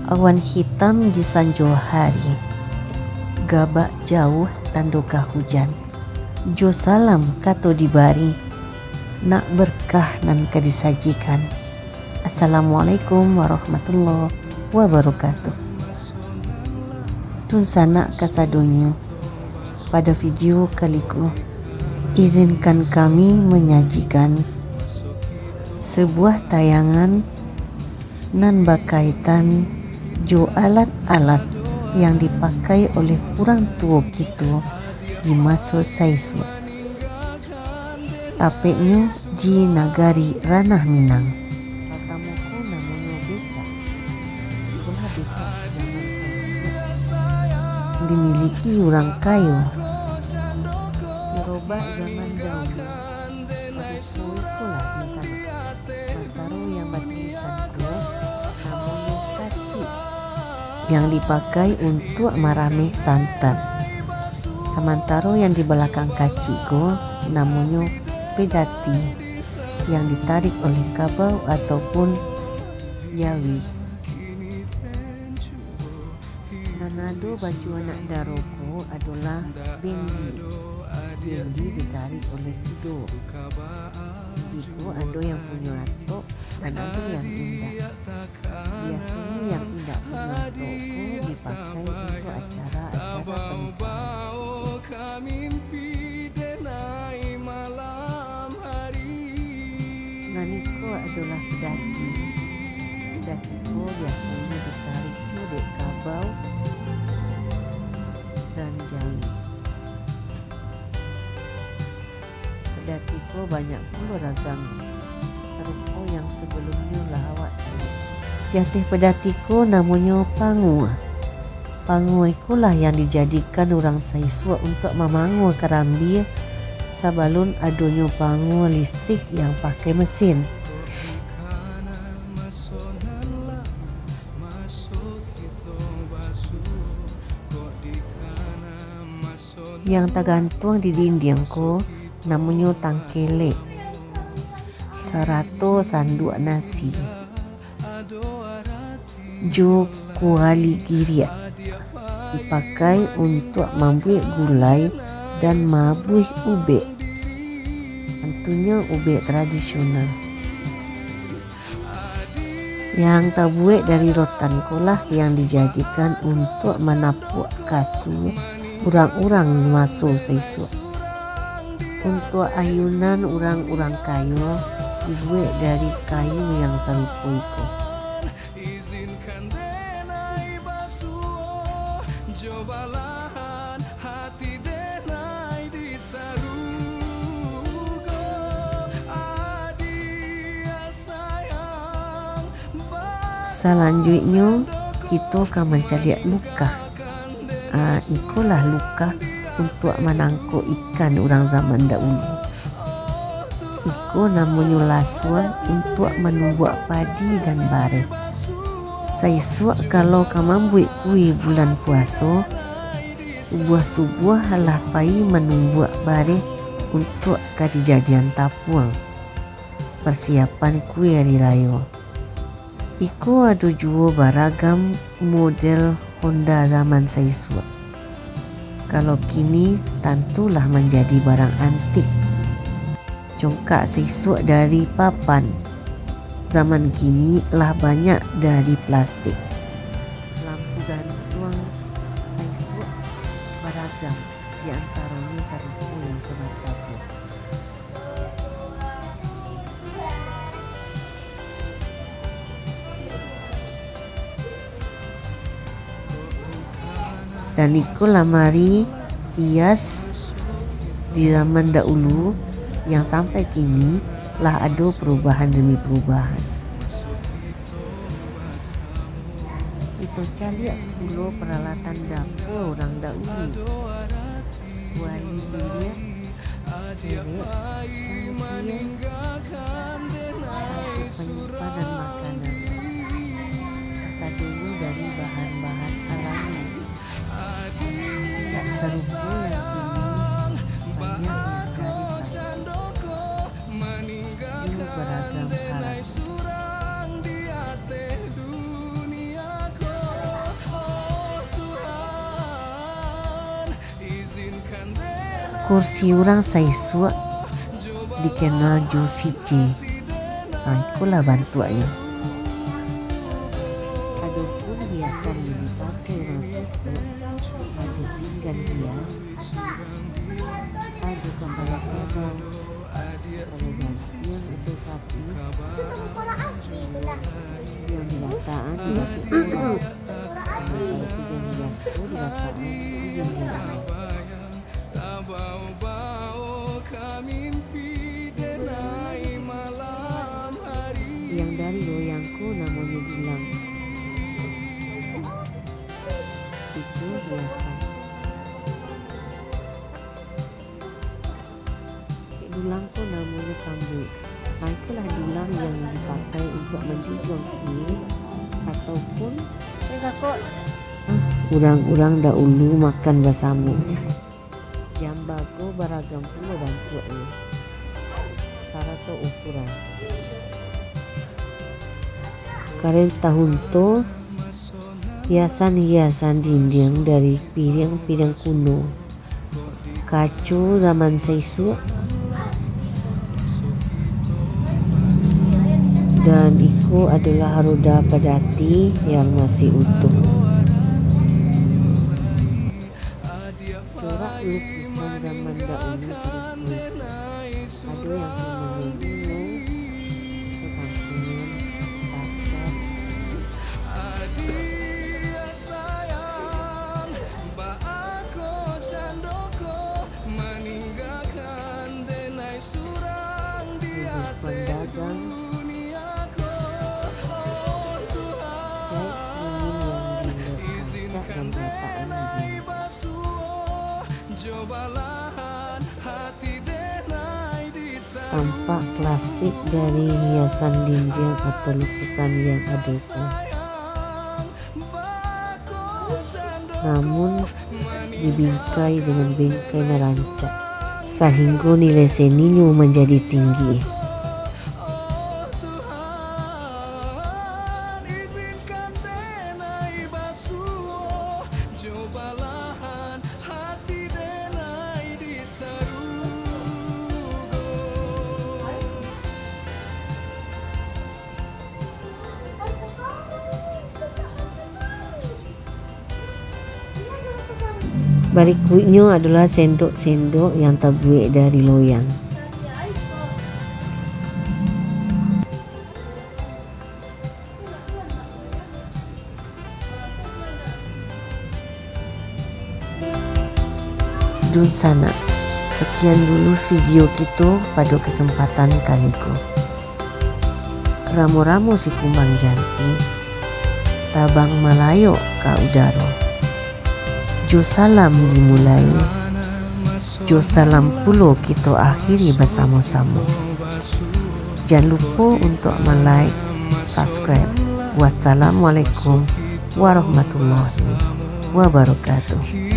Awan hitam di sanjo hari, gabak jauh tandukah hujan. Jo salam kato dibari, nak berkah nan kadisajikan. Assalamualaikum warahmatullahi wabarakatuh. Tun sana kasadonyo, pada video kaliku izinkan kami menyajikan sebuah tayangan nan berkaitan jo alat-alat yang dipakai oleh orang tua kita di masa saisu. Tapeknya di nagari Ranah Minang. Pertamaku namanya becak. Itulah becak zaman saisu dimiliki orang kayu. Diroba zaman dahulu. Sarupo itulah misalnya. Mantaro yang bertulisan ko namanya kaci, yang dipakai untuk marame santan. Sementara yang di belakang kaciko namanya pedati, yang ditarik oleh kabau ataupun jawi. Nanado baju anak daroko adalah bendi. Bendi ditarik oleh kudo. Jiko ada yang punya atok dan ada yang indah. Biasanya yang tidak punya atoko dipakai untuk acara-acara pernikahan. Naniko adalah pedati. Pedatiko biasanya ditarik dari kabau dan jawi. Pedatiko banyak pula ragam. Serupa yang sebelumnya lah awak cari. Jatih pedatiko namanya pangu. Pangu ikulah yang dijadikan orang saisua untuk memangu kerambi sabalun adonyo pangu listrik yang pakai mesin. Yang tergantung di dinding ko namanya tangkele. Serato sanduk nasi. Jo kuali giria dipakai untuk membuat gulai dan mabuih ube. Tentunya ube tradisional. Yang terbuat dari rotan kolah yang dijadikan untuk menapuk kasur orang-orang masuk saisu. Untuk ayunan orang-orang kayu dibuat dari kayu yang serupa itu. Selanjutnya kita akan mencari luka. Ikulah luka untuk menangkap ikan orang zaman dahulu. Iko namanya lasuan untuk menumbuk padi dan bare. Saisua kalau kamu buat kuih bulan puasa, subuh-subuh halah pai menumbuk bare untuk kejadian tapuang. Persiapan kuih hari raya. Iko ada juga beragam model Honda zaman saisua. Kalau kini tentulah menjadi barang antik. Congkak saisua dari papan. Zaman kini lah banyak dari plastik. Lampu gantung saisua beragam, di antaranya serupa yang sebenarnya. Dan itu lamari hias di zaman dahulu yang sampai kini lah ada perubahan demi perubahan. Kita cari dulu peralatan dapur orang dahulu. Kuali lirik, cerek, cangkir, untuk penyimpanan makanan. Asal dulu dari bahan-bahan alami. Tidak serupa yang kini banyak yang dari plastik. Juga beragam hal. kursi orang saisua dikenal ju siji. Ikulah bantuannya. Adapun hiasan yang dipakai orang saisua ada pinggan hias, ada kepala kabau, kalau gantian atau sapi yang dilataan di batu ular. Sementara pinggan hiasku dilataan di ujung jalan. Yang dari loyangku namanya dulang. Itu hiasan. Dulangku namanya kambu. Itulah dulang yang dipakai untuk menjunjung kulit ataupun orang-orang dahulu makan bersama. Jambaku beragam pula bentuknya, syarat ukuran. Karen tahun tu hiasan-hiasan dinding dari piring-piring kuno, kacu zaman saisua, dan itu adalah roda pedati yang masih utuh. Corak lukisan zaman dahulu serupa. Ada yang namanya gunung, perkampungan, pasar. Pedagang. Tampak klasik dari hiasan dinding atau lukisan yang ada itu. Namun dibingkai dengan bingkai nerancak sehingga nilai seninya menjadi tinggi. Berikutnya adalah sendok-sendok yang terbuat dari loyang. Dun sana. Sekian dulu video kita pada kesempatan kali ko. Ramu-ramu si kumbang janti, tabang malayo ka udaro. Jo salam dimulai, jo salam pulo kita akhiri bersama-sama. Jangan lupa untuk like, subscribe. Wassalamualaikum warahmatullahi wabarakatuh.